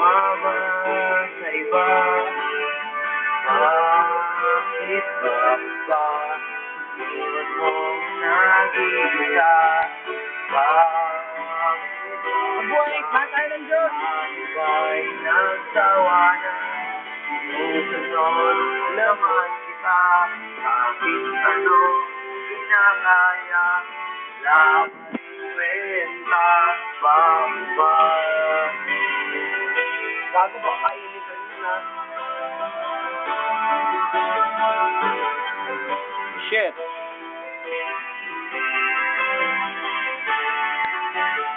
sumama sa iba? Bakit ba iwan mong nag-iisa? Buhay, patay ng Diyos! Ba'y nagsawa na? Susunod naman kita. Kahit ano kinakaya, laban kwenta. Bago ba kainin ka nila? Shit.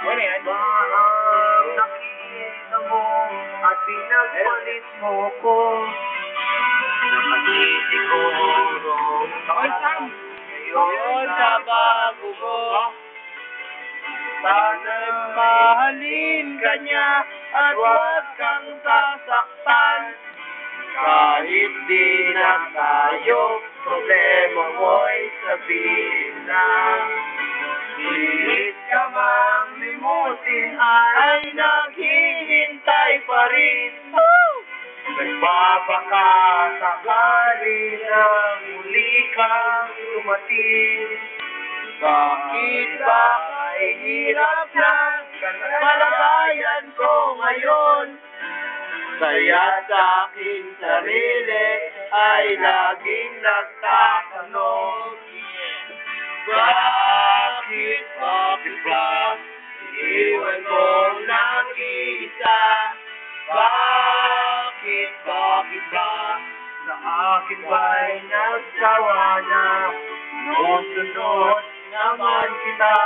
Ano yan? Bang nakita mo at pinagpalit mo ko. Nakasisiguro Ay, Sam! ngayon sa bago mo. Sana'y mahalin ka niya at huwag kang sasaktan. Kahit di na tayo, problema mo'y sabihin na. Pilit ka mang limutin ay naghihintay pa rin. Nagbabaka sakali na muli kang dumating. Bakit ba ay hirap lang kalagayan ko ngayon? Kaya sa aking sarili ay laging nagtatanong. Bakit ba iwan mong nag-iisa? Bakit ba sa akin ba'y nagsawa na? Susunod naman kita.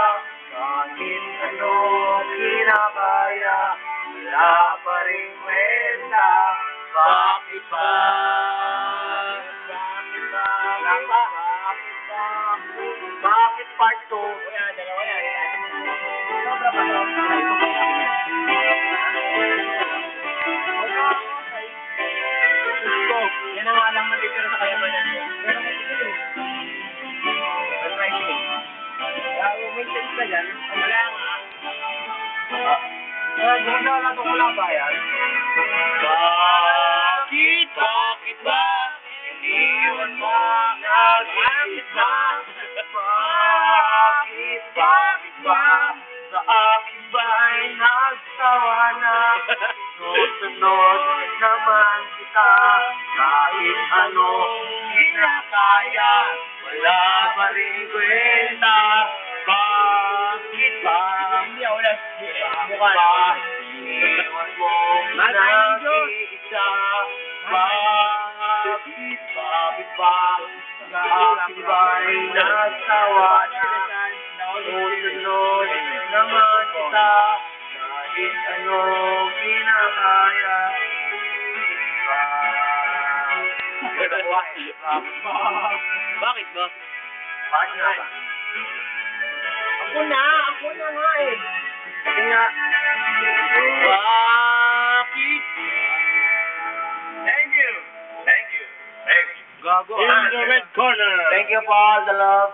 Kahit ano kinakaya, wala pa rin kwenta. Bakit ba? Bakit part 2? Dalawa yan. Sobra ba ito? Ito ba yan? Gusto. Yan ang alang natitira sa kayamanan mo. Pero kung ito eh. Unwriting. Kaya may sense ka dyan. Wala nga. Wala itong wala ba yan? Bakit ba? Iniwan mo nag-iisa? Bakit ba? Sa akin ba'y nagsawa na? Susunod naman kita. Kahit ano kinakaya, wala pa rin kwenta. Bakit ba? Hindi ako lang. Mukha na. Iniwan mo nag-iisa? Bakit ba? Sa akin ba'y nagsawa na? Susunod naman kita. Kahit ano kinakaya. Bakit ba? Bakit nga ba? Ako na nga eh. Sige nga. Bakit? Thank you. Gago. In the red corner. Thank you for all the love.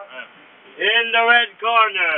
In the red corner.